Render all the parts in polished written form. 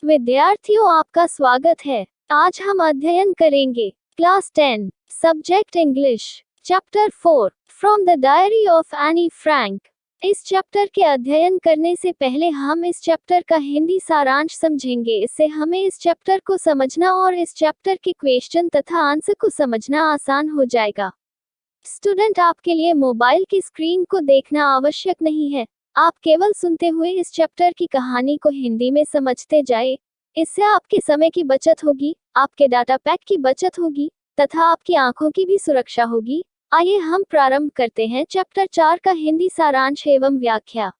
विद्यार्थियों, आपका स्वागत है। आज हम अध्ययन करेंगे class 10 subject English chapter 4 from the diary of Anne Frank. इस चैप्टर के अध्ययन करने से पहले हम इस चैप्टर का हिंदी सारांश समझेंगे। इससे हमें इस चैप्टर को समझना और इस चैप्टर के क्वेश्चन तथा आंसर को समझना आसान हो जाएगा। स्टूडेंट, आपके लिए मोबाइल की स्क्रीन को देखना आवश्यक नहीं है। आप केवल सुनते हुए इस चैप्टर की कहानी को हिंदी में समझते जाएं। इससे आपके समय की बचत होगी, आपके डाटा पैक की बचत होगी तथा आपकी आंखों की भी सुरक्षा होगी। आइए हम प्रारंभ करते हैं चैप्टर 4 का हिंदी सारांश एवं व्याख्या।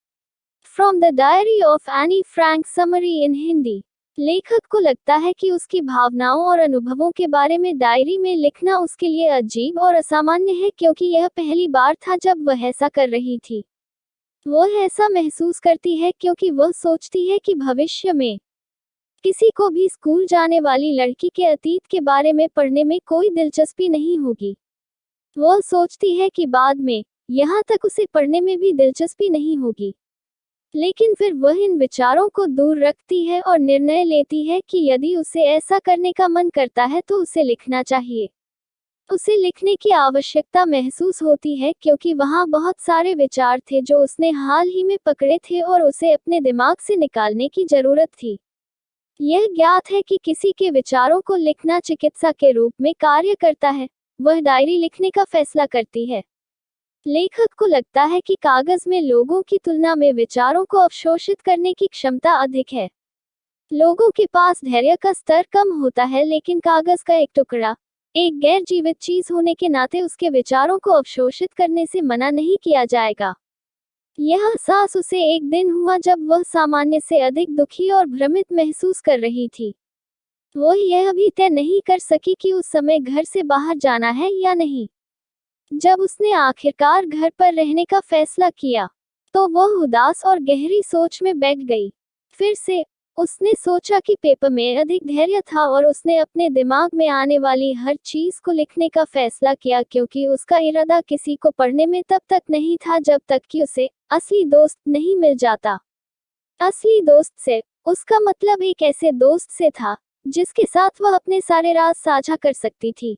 From the diary of Anne Frank summary इन हिंदी। लेखक को लगता है कि उसकी भावनाओं और अनुभवों के बारे में डायरी में लिखना उसके लिए अजीब और असामान्य है, क्योंकि यह पहली बार था जब वह ऐसा कर रही थी। वह ऐसा महसूस करती है क्योंकि वह सोचती है कि भविष्य में किसी को भी स्कूल जाने वाली लड़की के अतीत के बारे में पढ़ने में कोई दिलचस्पी नहीं होगी। वह सोचती है कि बाद में यहाँ तक उसे पढ़ने में भी दिलचस्पी नहीं होगी। लेकिन फिर वह इन विचारों को दूर रखती है और निर्णय लेती है कि यदि उसे ऐसा करने का मन करता है तो उसे लिखना चाहिए। उसे लिखने की आवश्यकता महसूस होती है क्योंकि वहाँ बहुत सारे विचार थे जो उसने हाल ही में पकड़े थे और उसे अपने दिमाग से निकालने की जरूरत थी। यह ज्ञात है कि किसी के विचारों को लिखना चिकित्सा के रूप में कार्य करता है। वह डायरी लिखने का फैसला करती है। लेखक को लगता है कि कागज में लोगों की तुलना में विचारों को अवशोषित करने की क्षमता अधिक है। लोगों के पास धैर्य का स्तर कम होता है, लेकिन कागज का एक टुकड़ा एक गैर जीवित चीज होने के नाते उसके विचारों को अवशोषित करने से मना नहीं किया जाएगा। यह एहसास उसे एक दिन हुआ जब वह सामान्य से अधिक दुखी और भ्रमित महसूस कर रही थी। वह यह भी तय नहीं कर सकी कि उस समय घर से बाहर जाना है या नहीं। जब उसने आखिरकार घर पर रहने का फैसला किया तो वह उदास और गहरी सोच में बैठ गई। फिर से उसने सोचा कि पेपर में अधिक धैर्य था और उसने अपने दिमाग में आने वाली हर चीज को लिखने का फैसला किया, क्योंकि उसका इरादा किसी को पढ़ने में तब तक नहीं था जब तक कि उसे असली दोस्त नहीं मिल जाता। असली दोस्त से उसका मतलब एक ऐसे दोस्त से था जिसके साथ वह अपने सारे राज साझा कर सकती थी।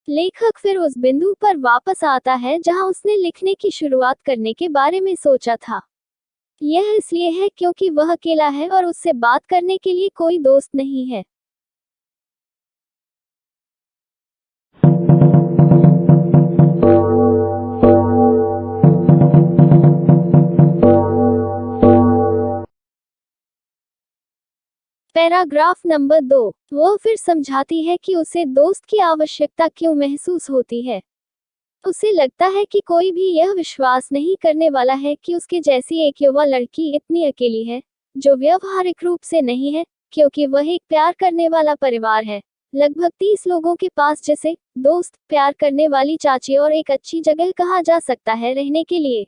लेखक फिर उस बिंदु पर वापस आता है जहां उसने लिखने की शुरुआत करने के बारे में सोचा था। यह इसलिए है क्योंकि वह अकेला है और उससे बात करने के लिए कोई दोस्त नहीं है। Paragraph number 2। वह फिर समझाती है कि उसे दोस्त की आवश्यकता क्यों महसूस होती है। उसे लगता है कि कोई भी यह विश्वास नहीं करने वाला है कि उसके जैसी एक युवा लड़की इतनी अकेली है, जो व्यवहारिक रूप से नहीं है, क्योंकि वह एक प्यार करने वाला परिवार है। लगभग 30 लोगों के पास, जैसे दोस्त, प्यार करने वाली चाची और एक अच्छी जगह कहा जा सकता है रहने के लिए।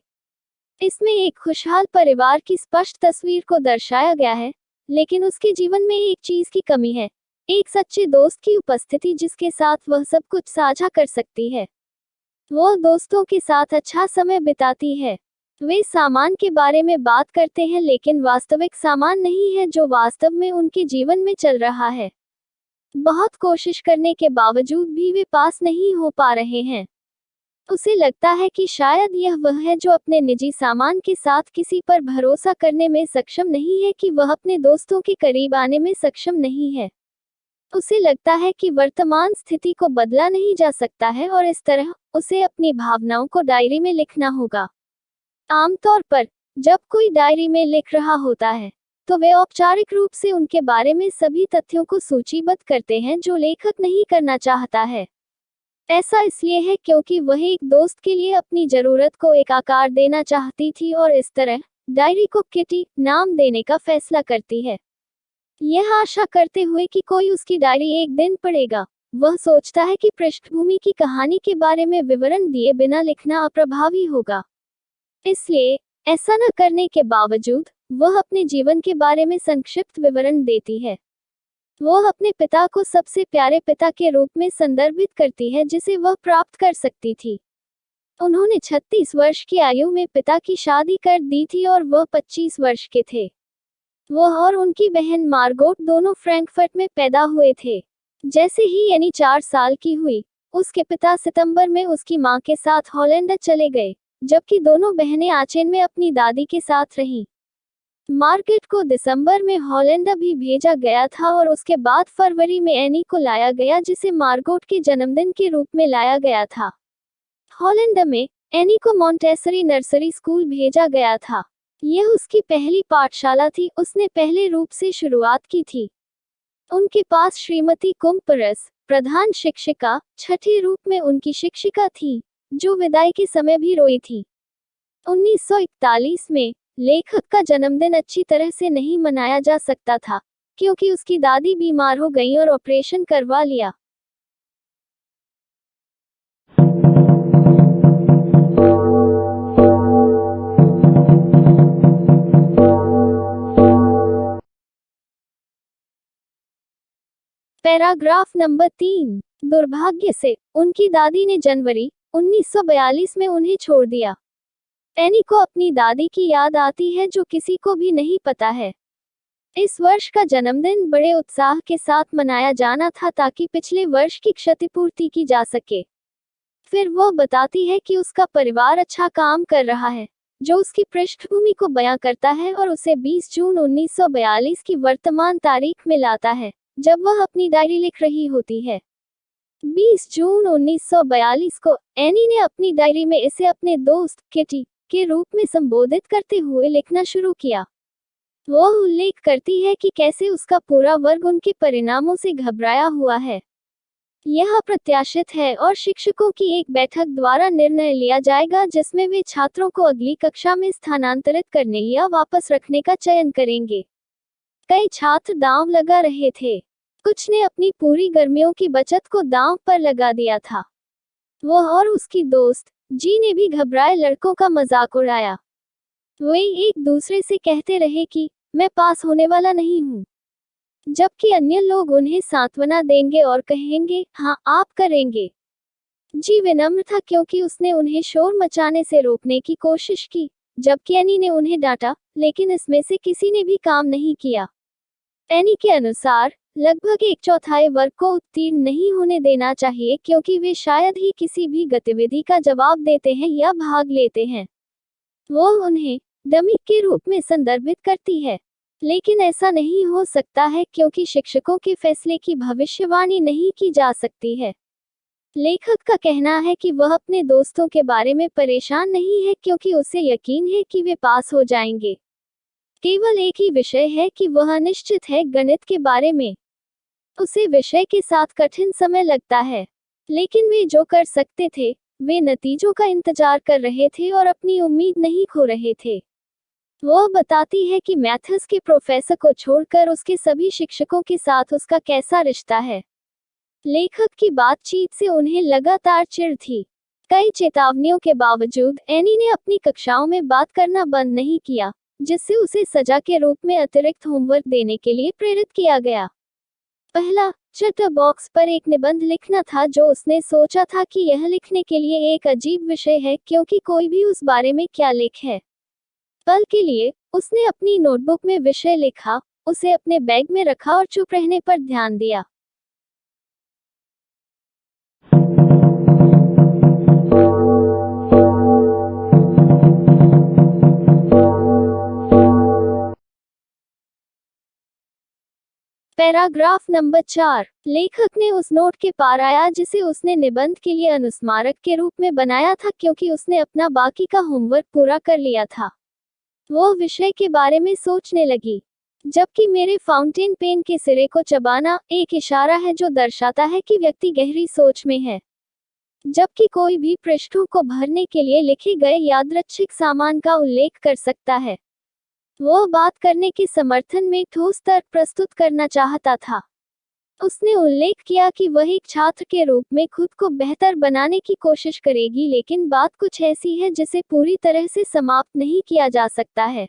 इसमें एक खुशहाल परिवार की स्पष्ट तस्वीर को दर्शाया गया है, लेकिन उसके जीवन में एक चीज की कमी है, एक सच्चे दोस्त की उपस्थिति जिसके साथ वह सब कुछ साझा कर सकती है। वह दोस्तों के साथ अच्छा समय बिताती है। वे सामान के बारे में बात करते हैं, लेकिन वास्तविक सामान नहीं है जो वास्तव में उनके जीवन में चल रहा है। बहुत कोशिश करने के बावजूद भी वे पास नहीं हो पा रहे हैं। उसे लगता है कि शायद यह वह है जो अपने निजी सामान के साथ किसी पर भरोसा करने में सक्षम नहीं है, कि वह अपने दोस्तों के करीब आने में सक्षम नहीं है। उसे लगता है कि वर्तमान स्थिति को बदला नहीं जा सकता है और इस तरह उसे अपनी भावनाओं को डायरी में लिखना होगा। आमतौर पर जब कोई डायरी में लिख रहा होता है तो वे औपचारिक रूप से उनके बारे में सभी तथ्यों को सूचीबद्ध करते हैं जो लेखक नहीं करना चाहता है। ऐसा इसलिए है क्योंकि वह एक दोस्त के लिए अपनी जरूरत को एक आकार देना चाहती थी और इस तरह डायरी को किटी नाम देने का फैसला करती है, यह आशा करते हुए कि कोई उसकी डायरी एक दिन पढ़ेगा। वह सोचता है कि पृष्ठभूमि की कहानी के बारे में विवरण दिए बिना लिखना अप्रभावी होगा। इसलिए ऐसा न करने के बावजूद वह अपने जीवन के बारे में संक्षिप्त विवरण देती है। वह अपने पिता को सबसे प्यारे पिता के रूप में संदर्भित करती है जिसे वह प्राप्त कर सकती थी। उन्होंने 36 वर्ष की आयु में पिता की शादी कर दी थी और वह 25 वर्ष के थे। वह और उनकी बहन मार्गोट दोनों फ्रैंकफर्ट में पैदा हुए थे। जैसे ही एनी 4 साल की हुई, उसके पिता सितंबर में उसकी मां के साथ हॉलैंड चले गए, जबकि दोनों बहनें आचेन में अपनी दादी के साथ रहीं। मार्गरेट को दिसंबर में हॉलैंड भी भेजा गया था और उसके बाद फरवरी में एनी को लाया गया, जिसे मार्गोट के जन्मदिन के रूप में लाया गया था। हॉलैंड में एनी को मॉन्टेसरी नर्सरी स्कूल भेजा गया था। यह उसकी पहली पाठशाला थी। उसने पहले रूप से शुरुआत की थी। उनके पास श्रीमती कुम्परस, प्रधान शिक्षिका, छठी रूप में उनकी शिक्षिका थी, जो विदाई के समय भी रोई थी। 1941 में लेखक का जन्मदिन अच्छी तरह से नहीं मनाया जा सकता था, क्योंकि उसकी दादी बीमार हो गई और ऑपरेशन करवा लिया। Paragraph number 3। दुर्भाग्य से उनकी दादी ने जनवरी 1942 में उन्हें छोड़ दिया। एनी को अपनी दादी की याद आती है, जो किसी को भी नहीं पता है। इस वर्ष का जन्मदिन बड़े उत्साह के साथ मनाया जाना था ताकि पिछले वर्ष की क्षतिपूर्ति की जा सके। फिर वह बताती है कि उसका परिवार अच्छा काम कर रहा है, जो उसकी पृष्ठभूमि को बयां करता है और उसे 20 जून 1942 की वर्तमान तारीख में लाता है, जब वह अपनी डायरी लिख रही होती है। 20 जून 1942 को एनी ने अपनी डायरी में इसे अपने दोस्त किटी के रूप में संबोधित करते हुए लिखना शुरू किया। वह उल्लेख करती है कि कैसे उसका पूरा वर्ग उनके परिणामों से घबराया हुआ है। यह अप्रत्याशित है और शिक्षकों की एक बैठक द्वारा निर्णय लिया जाएगा, जिसमें वे छात्रों को अगली कक्षा में स्थानांतरित करने या वापस रखने का चयन करेंगे। कई छात्र दांव लगा रहे थे। कुछ ने अपनी पूरी गर्मियों की बचत को दांव पर लगा दिया था। वह और उसकी दोस्त जी ने भी घबराए लड़कों का मजाक उड़ाया। वे एक दूसरे से कहते रहे कि मैं पास होने वाला नहीं हूँ, जबकि अन्य लोग उन्हें सांत्वना देंगे और कहेंगे, हाँ आप करेंगे। जी विनम्र था क्योंकि उसने उन्हें शोर मचाने से रोकने की कोशिश की, जबकि एनी ने उन्हें डांटा, लेकिन इसमें से किसी ने भी काम नहीं किया। एनी के अनुसार लगभग 1/4 वर्ग को उत्तीर्ण नहीं होने देना चाहिए, क्योंकि वे शायद ही किसी भी गतिविधि का जवाब देते हैं या भाग लेते हैं। वो उन्हें डमी के रूप में संदर्भित करती है, लेकिन ऐसा नहीं हो सकता है क्योंकि शिक्षकों के फैसले की भविष्यवाणी नहीं की जा सकती है। लेखक का कहना है कि वह अपने दोस्तों के बारे में परेशान नहीं है, क्योंकि उसे यकीन है कि वे पास हो जाएंगे। केवल एक ही विषय है कि वह अनिश्चित है, गणित के बारे में। उसे विषय के साथ कठिन समय लगता है, लेकिन वे जो कर सकते थे, वे नतीजों का इंतजार कर रहे थे और अपनी उम्मीद नहीं खो रहे थे। वह बताती है कि मैथ्स के प्रोफेसर को छोड़कर उसके सभी शिक्षकों के साथ उसका कैसा रिश्ता है। लेखक की बातचीत से उन्हें लगातार चिढ़ थी। कई चेतावनियों के बावजूद एनी ने अपनी कक्षाओं में बात करना बंद नहीं किया, जिससे उसे सजा के रूप में अतिरिक्त होमवर्क देने के लिए प्रेरित किया गया। पहला चैटर बॉक्स पर एक निबंध लिखना था, जो उसने सोचा था कि यह लिखने के लिए एक अजीब विषय है, क्योंकि कोई भी उस बारे में क्या लिख है। पल के लिए उसने अपनी नोटबुक में विषय लिखा, उसे अपने बैग में रखा और चुप रहने पर ध्यान दिया। Paragraph number 4। लेखक ने उस नोट के पार आया जिसे उसने निबंध के लिए अनुस्मारक के रूप में बनाया था, क्योंकि उसने अपना बाकी का होमवर्क पूरा कर लिया था। वो विषय के बारे में सोचने लगी, जबकि मेरे फाउंटेन पेन के सिरे को चबाना एक इशारा है जो दर्शाता है कि व्यक्ति गहरी सोच में है, जबकि कोई भी पृष्ठों को भरने के लिए लिखे गए यादृच्छिक सामान का उल्लेख कर सकता है। वह बात करने के समर्थन में ठोस तर्क प्रस्तुत करना चाहता था। उसने उल्लेख किया कि वह एक छात्र के रूप में खुद को बेहतर बनाने की कोशिश करेगी, लेकिन बात कुछ ऐसी है जिसे पूरी तरह से समाप्त नहीं किया जा सकता है।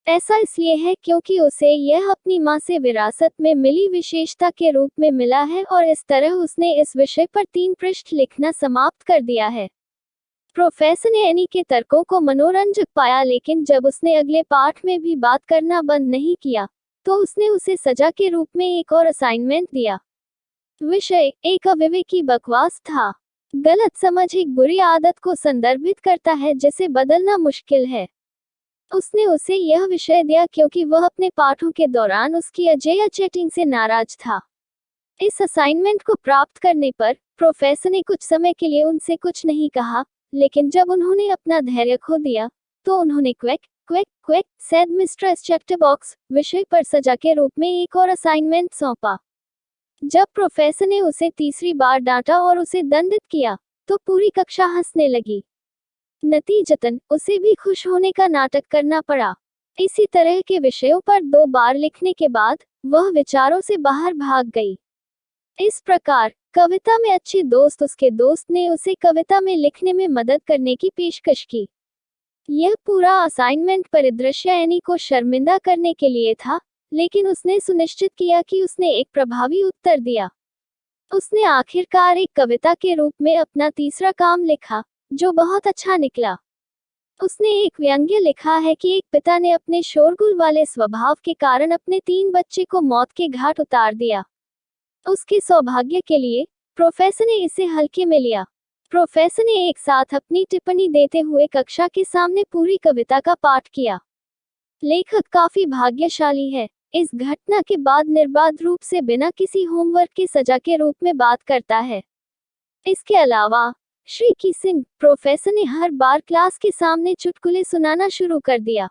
ऐसा इसलिए है क्योंकि उसे यह अपनी मां से विरासत में मिली विशेषता के रूप में मिला है, और इस तरह उसने इस विषय पर 3 पृष्ठ लिखना समाप्त कर दिया है। प्रोफेसर ने एनी के तर्कों को मनोरंजक पाया, लेकिन जब उसने अगले पाठ में भी बात करना बंद नहीं किया तो उसने उसे सजा के रूप में एक और असाइनमेंट दिया। विषय एक अविवेकी बकवास था। गलत समझ एक बुरी आदत को संदर्भित करता है जिसे बदलना मुश्किल है। उसने उसे यह विषय दिया क्योंकि वह अपने पाठों के दौरान उसकी अजेय चैटिंग से नाराज था। इस असाइनमेंट को प्राप्त करने पर प्रोफेसर ने कुछ समय के लिए उनसे कुछ नहीं कहा, लेकिन जब उन्होंने अपना धैर्य खो दिया तो उन्होंने quake quake quake said mistress chatbox विषय पर सजा के रूप में एक और असाइनमेंट सौंपा। जब प्रोफेसर ने उसे तीसरी बार डांटा और उसे दंडित किया तो पूरी कक्षा हंसने लगी। नतीजतन उसे भी खुश होने का नाटक करना पड़ा। इसी तरह के विषयों पर 2 बार लिखने के बाद वह विचारों से बाहर भाग गई। इस प्रकार कविता में अच्छी दोस्त उसके दोस्त ने उसे कविता में लिखने में मदद करने की पेशकश की। यह पूरा असाइनमेंट परिदृश्य एनी को शर्मिंदा करने के लिए था, लेकिन उसने सुनिश्चित किया कि उसने एक प्रभावी उत्तर दिया। उसने आखिरकार एक कविता के रूप में अपना तीसरा काम लिखा, जो बहुत अच्छा निकला। उसने एक व्यंग्य लिखा है कि एक पिता ने अपने शोरगुल वाले स्वभाव के कारण अपने 3 बच्चे को मौत के घाट उतार दिया। उसके सौभाग्य के लिए प्रोफेसर ने इसे हल्के में लिया। प्रोफेसर ने एक साथ अपनी टिप्पणी देते हुए कक्षा के सामने पूरी कविता का पाठ किया। लेखक काफी भाग्यशाली है। इस घटना के बाद निर्बाध रूप से बिना किसी होमवर्क की सजा के रूप में बात करता है। इसके अलावा श्री की सिंह प्रोफेसर ने हर बार क्लास के सामने चुटकुले सुनाना शुरू कर दिया।